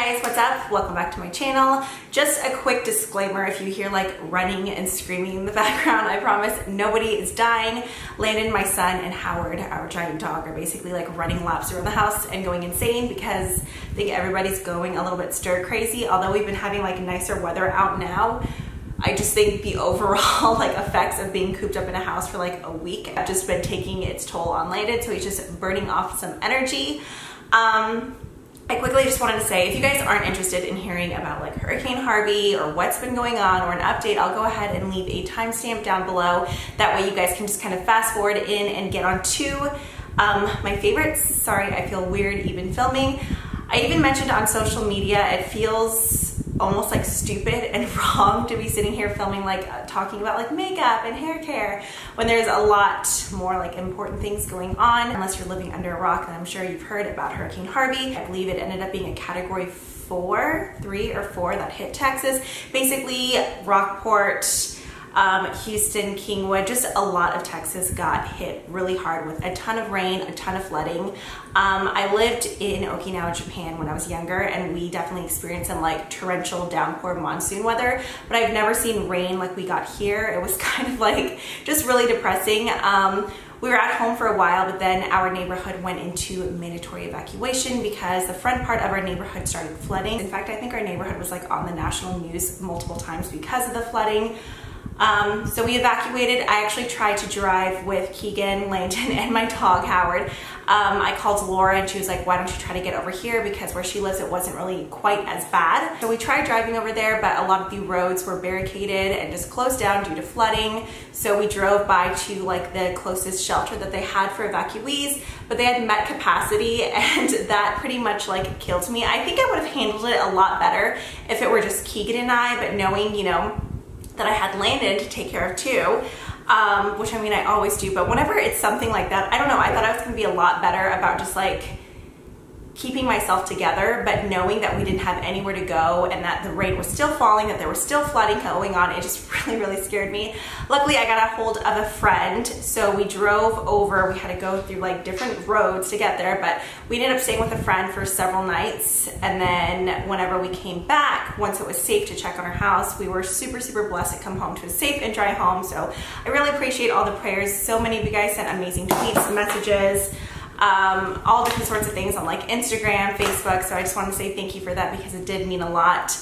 guys, what's up? Welcome back to my channel. Just a quick disclaimer, if you hear like running and screaming in the background, I promise nobody is dying. Landon, my son, and Howard, our giant dog, are basically like running laps around the house and going insane because I think everybody's going a little bit stir crazy. Although we've been having like nicer weather out now, I just think the overall like effects of being cooped up in a house for like a week have just been taking its toll on Landon, so he's just burning off some energy. I quickly just wanted to say, if you guys aren't interested in hearing about like Hurricane Harvey or what's been going on or an update, I'll go ahead and leave a timestamp down below. That way you guys can just kind of fast forward in and get on to my favorites. Sorry, I feel weird even filming. I even mentioned on social media, it feels almost like stupid and wrong to be sitting here filming like talking about like makeup and hair care when there's a lot more like important things going on. Unless you're living under a rock, and I'm sure you've heard about Hurricane Harvey. I believe it ended up being a category 3 or 4 that hit Texas. Basically Rockport, Houston, Kingwood, just a lot of Texas got hit really hard with a ton of rain, a ton of flooding. I lived in Okinawa, Japan when I was younger, and we definitely experienced some like torrential downpour monsoon weather, but I've never seen rain like we got here. It was kind of like just really depressing. We were at home for a while, but then our neighborhood went into mandatory evacuation because the front part of our neighborhood started flooding. In fact, I think our neighborhood was like on the national news multiple times because of the flooding. So we evacuated. I actually tried to drive with Keegan, Landon, and my dog Howard. I called Laura and she was like, why don't you try to get over here, because where she lives it wasn't really quite as bad. So we tried driving over there, but a lot of the roads were barricaded and just closed down due to flooding. So we drove by to like the closest shelter that they had for evacuees, but they had met capacity, and that pretty much like killed me. I think I would have handled it a lot better if it were just Keegan and I, but knowing, you know, that I had Landon to take care of too, which I mean I always do, but whenever it's something like that, I don't know, I thought I was gonna be a lot better about just like keeping myself together, but knowing that we didn't have anywhere to go and that the rain was still falling, that there was still flooding going on, it just really scared me. Luckily I got a hold of a friend, so we drove over. We had to go through like different roads to get there, but we ended up staying with a friend for several nights, and then whenever we came back, once it was safe to check on our house, we were super blessed to come home to a safe and dry home. So I really appreciate all the prayers. So many of you guys sent amazing tweets, messages, all different sorts of things on like Instagram, Facebook, so I just want to say thank you for that because it did mean a lot.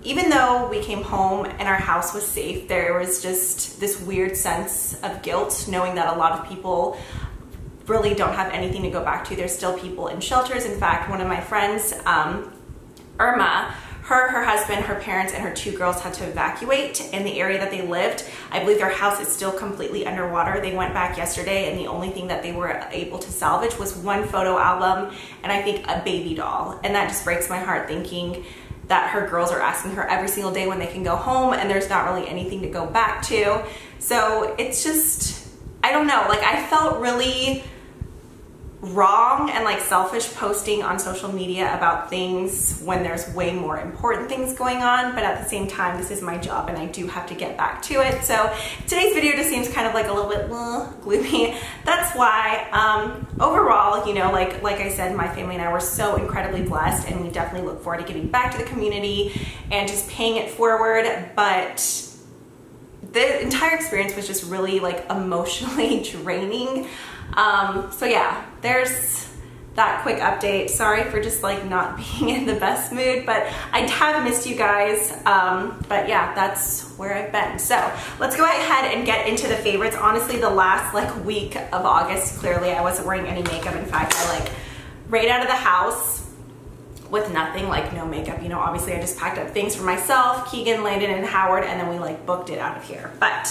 Even though we came home and our house was safe, there was just this weird sense of guilt knowing that a lot of people really don't have anything to go back to. There's still people in shelters. In fact, one of my friends, Irma, her husband, her parents, and her 2 girls had to evacuate in the area that they lived. I believe their house is still completely underwater. They went back yesterday, and the only thing that they were able to salvage was one photo album and I think a baby doll. And that just breaks my heart thinking that her girls are asking her every single day when they can go home, and there's not really anything to go back to. So it's just, I don't know, like I felt really wrong and like selfish posting on social media about things when there's way more important things going on, but at the same time this is my job and I do have to get back to it. So today's video just seems kind of like a little bit gloomy. That's why overall, you know, like I said, my family and I were so incredibly blessed, and we definitely look forward to getting back to the community and just paying it forward. But the entire experience was just really like emotionally draining. So yeah, there's that quick update. Sorry for just like not being in the best mood, but I have missed you guys. But yeah, that's where I've been. So let's go ahead and get into the favorites. Honestly, the last like week of August, clearly I wasn't wearing any makeup. In fact, I like right out of the house with nothing, like no makeup, you know. Obviously I just packed up things for myself, Keegan, Landon, and Howard, and then we like booked it out of here. But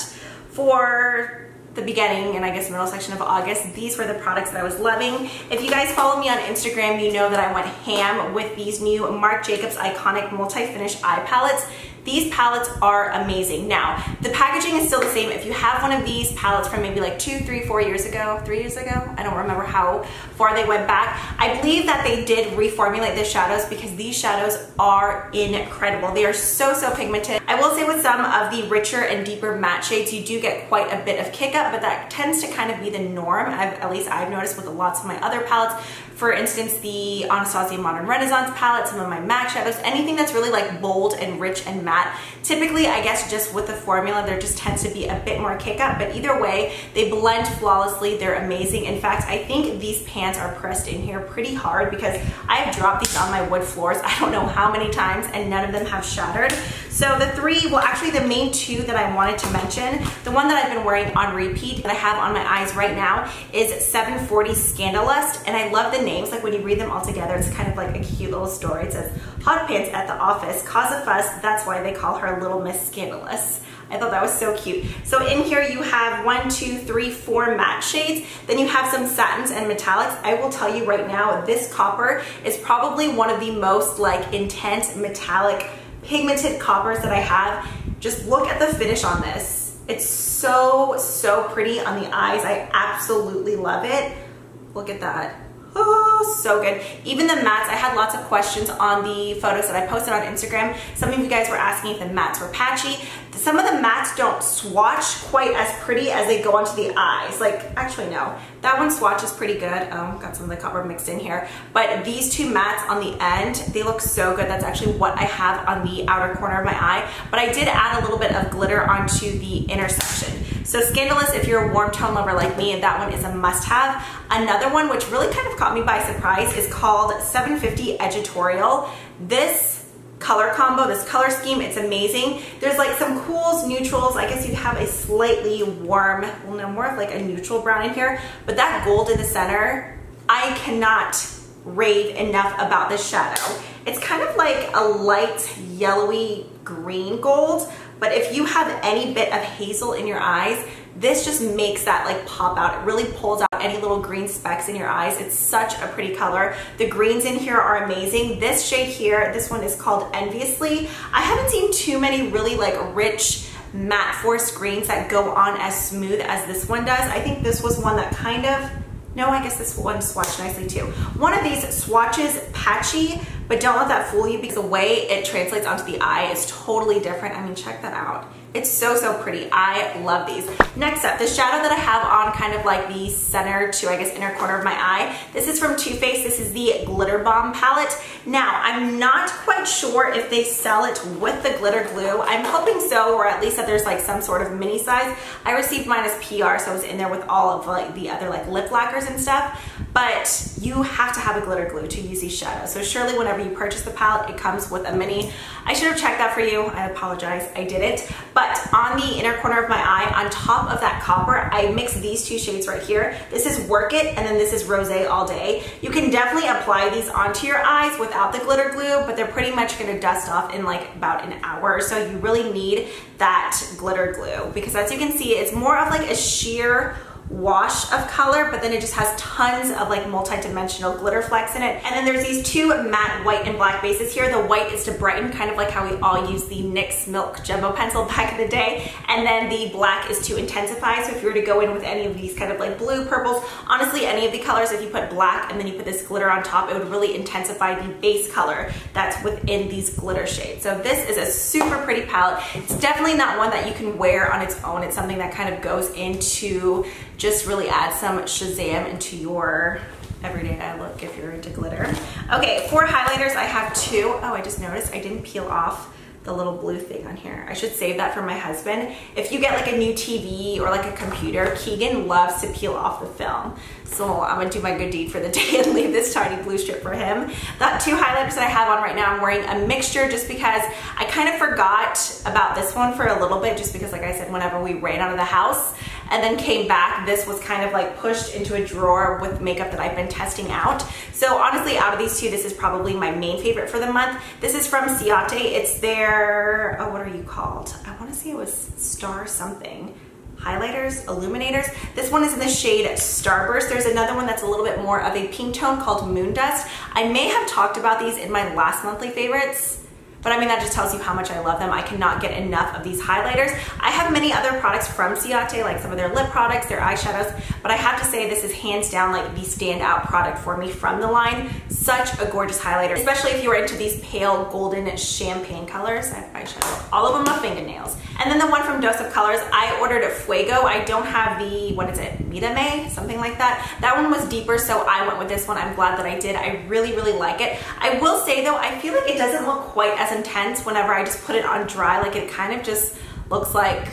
for the beginning and I guess middle section of August, these were the products that I was loving. If you guys follow me on Instagram, you know that I went ham with these new Marc Jacobs Iconic Multi-Finish Eye Palettes. These palettes are amazing. Now, the packaging is still the same. If you have one of these palettes from maybe like 2, 3, 4 years ago, 3 years ago, I don't remember how far they went back. I believe that they did reformulate the shadows because these shadows are incredible. They are so pigmented. I I will say with some of the richer and deeper matte shades, you do get quite a bit of kick up, but that tends to kind of be the norm. At least I've noticed with lots of my other palettes. For instance, the Anastasia Modern Renaissance palette, some of my MAC shadows, anything that's really like bold and rich and matte. Typically, I guess just with the formula, there just tends to be a bit more kick up, but either way, they blend flawlessly. They're amazing. In fact, I think these pans are pressed in here pretty hard because I have dropped these on my wood floors I don't know how many times and none of them have shattered. So the three, well actually the main two that I wanted to mention, the one that I've been wearing on repeat that I have on my eyes right now is 740 Scandalust, and I love the names. Like when you read them all together, it's kind of like a cute little story. It says, hot pants at the office, cause a fuss, that's why they call her Little Miss Scandalous. I thought that was so cute. So in here you have 1, 2, 3, 4 matte shades. Then you have some satins and metallics. I will tell you right now, this copper is probably one of the most like intense metallic pigmented coppers that I have. Just look at the finish on this. It's so, so pretty on the eyes. I absolutely love it. Look at that. Oh, so good. Even the mattes, I had lots of questions on the photos that I posted on Instagram. Some of you guys were asking if the mattes were patchy. Some of the mattes don't swatch quite as pretty as they go onto the eyes. Like, actually no, that one swatches pretty good. Oh, got some of the copper mixed in here. But these two mattes on the end, they look so good. That's actually what I have on the outer corner of my eye. But I did add a little bit of glitter onto the intersection. So Scandalous, if you're a warm tone lover like me, that one is a must-have. Another one, which really kind of caught me by surprise, is called 750 Editorial. This color combo, this color scheme, it's amazing. There's like some cools, neutrals. I guess you have a slightly warm, well no, more of like a neutral brown in here, but that gold in the center, I cannot rave enough about this shadow. It's kind of like a light yellowy green gold, but if you have any bit of hazel in your eyes, this just makes that like pop out. It really pulls out any little green specks in your eyes. It's such a pretty color. The greens in here are amazing. This shade here, this one is called Enviously. I haven't seen too many really like rich matte forest greens that go on as smooth as this one does. I think this was one that kind of, no, I guess this one swatched nicely too. One of these swatches patchy, but don't let that fool you because the way it translates onto the eye is totally different. I mean, check that out. It's so, so pretty. I love these. Next up, the shadow that I have on kind of like the center to, I guess, inner corner of my eye. This is from Too Faced. This is the Glitter Bomb palette. Now, I'm not quite sure if they sell it with the glitter glue. I'm hoping so, or at least that there's like some sort of mini size. I received mine as PR, so I was in there with all of like the other like lip lacquers and stuff. But you have to have a glitter glue to use these shadows. So surely whenever you purchase the palette, it comes with a mini. I should have checked that for you. I apologize, I didn't. But on the inner corner of my eye, on top of that copper, I mixed these two shades right here. This is Work It, and then this is Rosé All Day. You can definitely apply these onto your eyes without the glitter glue, but they're pretty much gonna dust off in like about an hour. So you really need that glitter glue because as you can see, it's more of like a sheer wash of color, but then it just has tons of like multi-dimensional glitter flecks in it. And then there's these two matte white and black bases here. The white is to brighten, kind of like how we all use the NYX Milk Jumbo Pencil back in the day. And then the black is to intensify. So if you were to go in with any of these kind of like blue, purples, honestly, any of the colors, if you put black and then you put this glitter on top, it would really intensify the base color that's within these glitter shades. So this is a super pretty palette. It's definitely not one that you can wear on its own. It's something that kind of goes into just really add some Shazam into your everyday eye look if you're into glitter. Okay, for highlighters, I have two. Oh, I just noticed I didn't peel off the little blue thing on here. I should save that for my husband. If you get like a new TV or like a computer, Keegan loves to peel off the film. So I'm gonna do my good deed for the day and leave this tiny blue strip for him. The two highlighters that I have on right now, I'm wearing a mixture just because I kind of forgot about this one for a little bit just because like I said, whenever we ran out of the house and then came back, this was kind of like pushed into a drawer with makeup that I've been testing out. So honestly, out of these two, this is probably my main favorite for the month. This is from Ciate. It's their, oh, what are you called? I wanna say it was Star something. Highlighters, illuminators. This one is in the shade Starburst. There's another one that's a little bit more of a pink tone called Moon Dust. I may have talked about these in my last monthly favorites, but I mean, that just tells you how much I love them. I cannot get enough of these highlighters. I have many other products from Ciate, like some of their lip products, their eyeshadows, but I have to say this is hands down like the standout product for me from the line. Such a gorgeous highlighter, especially if you are into these pale golden champagne colors. I have eyeshadow all over my fingernails. And then the one from Dose of Colors, I ordered Fuego. I don't have the, what is it, Mirame, something like that. That one was deeper, so I went with this one. I'm glad that I did. I really, really like it. I will say though, I feel like it doesn't look quite as intense whenever I just put it on dry. Like it kind of just looks like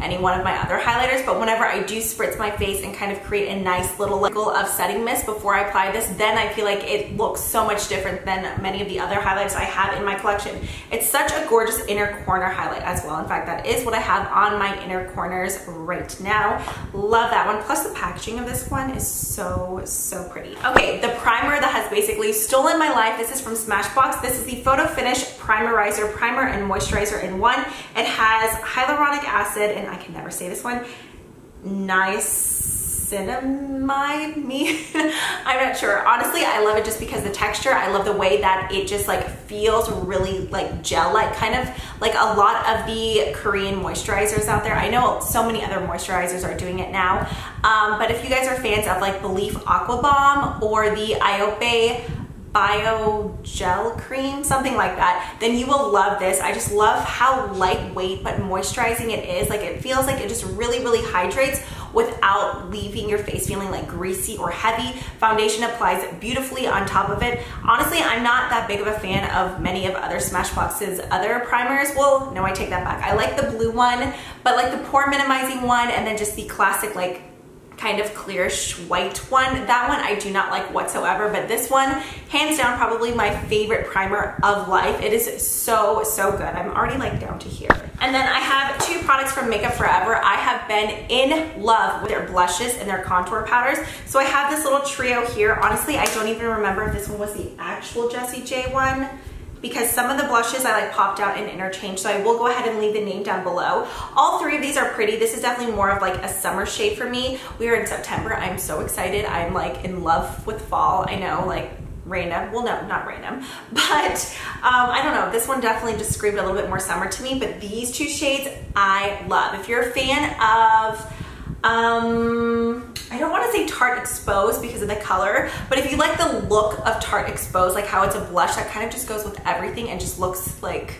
any one of my other highlighters, but whenever I do spritz my face and kind of create a nice little level of setting mist before I apply this, then I feel like it looks so much different than many of the other highlighters I have in my collection. It's such a gorgeous inner corner highlight as well. In fact, that is what I have on my inner corners right now. Love that one. Plus the packaging of this one is so, so pretty. Okay, the primer that has basically stolen my life. This is from Smashbox. This is the Photo Finish Primerizer, Primer and Moisturizer in one. It has hyaluronic acid, and I can never say this one, niacinamide, I'm not sure. Honestly, I love it just because the texture. I love the way that it just like feels really like gel-like, kind of like a lot of the Korean moisturizers out there. I know so many other moisturizers are doing it now, but if you guys are fans of like Belief Aqua Bomb or the Iope Bio Gel Cream, something like that, then you will love this. I just love how lightweight but moisturizing it is. Like it feels like it just really, really hydrates without leaving your face feeling like greasy or heavy. Foundation applies beautifully on top of it. Honestly, I'm not that big of a fan of many of other Smashbox's other primers. Well, no, I take that back. I like the blue one, but like the pore minimizing one, and then just the classic like kind of clearish white one. That one I do not like whatsoever, but this one, hands down, probably my favorite primer of life. It is so, so good. I'm already like down to here. And then I have two products from Makeup Forever. I have been in love with their blushes and their contour powders. So I have this little trio here. Honestly, I don't even remember if this one was the actual Jessie J one, because some of the blushes I like popped out and interchanged, so I will go ahead and leave the name down below. All three of these are pretty. This is definitely more of like a summer shade for me. We are in September. I'm so excited. I'm like in love with fall. I know, like random. Well, no, not random, but I don't know. This one definitely just screamed a little bit more summer to me, but these two shades I love. If you're a fan of I don't want to say Tarte Exposed because of the color, but if you like the look of Tarte Exposed, like how it's a blush that kind of just goes with everything and just looks like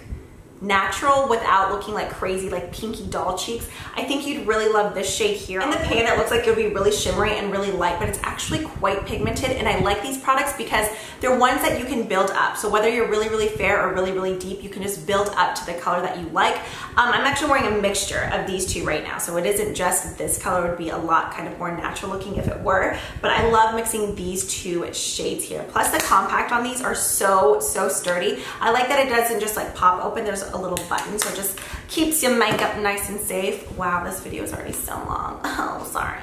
natural without looking like crazy like pinky doll cheeks, I think you'd really love this shade here. In the pan it looks like it would be really shimmery and really light, but it's actually quite pigmented, and I like these products because they're ones that you can build up. So whether you're really, really fair or really, really deep, you can just build up to the color that you like. I'm actually wearing a mixture of these two right now, so it isn't just this color. It would be a lot kind of more natural looking if it were, but I love mixing these two shades here. Plus the compact on these are so, so sturdy. I like that it doesn't just like pop open. There's a little button, so it just keeps your makeup nice and safe. Wow, this video is already so long. Oh, sorry.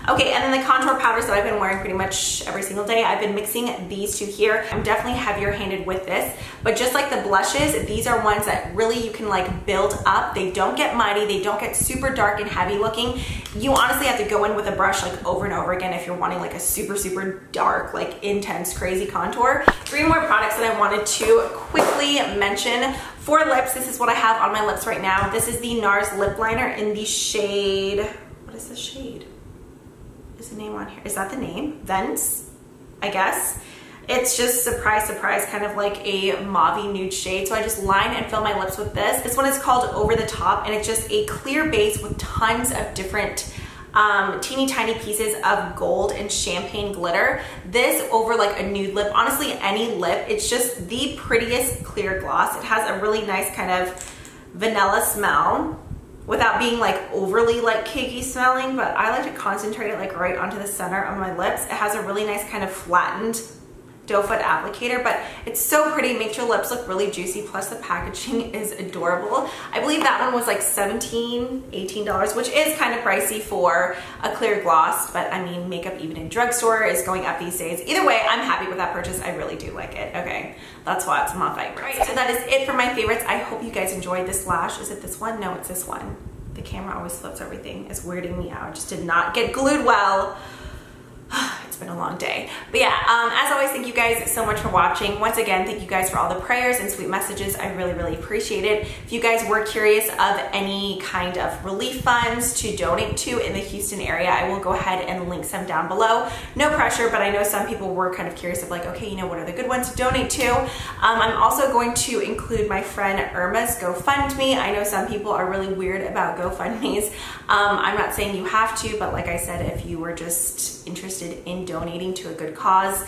Okay, and then the contour powders that I've been wearing pretty much every single day, I've been mixing these two here. I'm definitely heavier handed with this, but just like the blushes, these are ones that really you can like build up. They don't get muddy, they don't get super dark and heavy looking. You honestly have to go in with a brush like over and over again if you're wanting like a super, super dark, like intense, crazy contour. Three more products that I wanted to quickly mention. For lips, this is what I have on my lips right now. This is the NARS lip liner in the shade, what is this shade? Is the name on here? Is that the name? Vents, I guess. It's just, surprise, surprise, kind of like a mauve-y nude shade. So I just line and fill my lips with this. This one is called Over the Top, and it's just a clear base with tons of different teeny tiny pieces of gold and champagne glitter. This over like a nude lip, honestly any lip, it's just the prettiest clear gloss. It has a really nice kind of vanilla smell without being like overly like cakey smelling, but I like to concentrate it like right onto the center of my lips. It has a really nice kind of flattened doe foot applicator, but it's so pretty. It makes your lips look really juicy, plus the packaging is adorable. I believe that one was like $17, $18, which is kind of pricey for a clear gloss, but I mean, makeup even in drugstore is going up these days. Either way, I'm happy with that purchase. I really do like it. Okay, that's why it's my favorite. Right, so that is it for my favorites. I hope you guys enjoyed this lash. Is it this one? No, it's this one. The camera always flips everything. It's weirding me out. It just did not get glued well. It's been a long day. But yeah, as always, thank you guys so much for watching. Once again, thank you guys for all the prayers and sweet messages. I really, really appreciate it. If you guys were curious of any kind of relief funds to donate to in the Houston area, I will go ahead and link some down below. No pressure, but I know some people were kind of curious of like, okay, you know, what are the good ones to donate to? I'm also going to include my friend Irma's GoFundMe. I know some people are really weird about GoFundMes. I'm not saying you have to, but like I said, if you were just interested in donating to a good cause,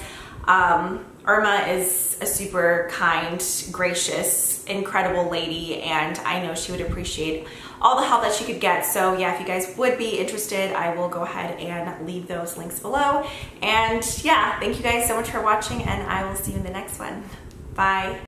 Irma is a super kind, gracious, incredible lady, and I know she would appreciate all the help that she could get. So yeah, if you guys would be interested, I will go ahead and leave those links below. And yeah, thank you guys so much for watching, and I will see you in the next one. Bye.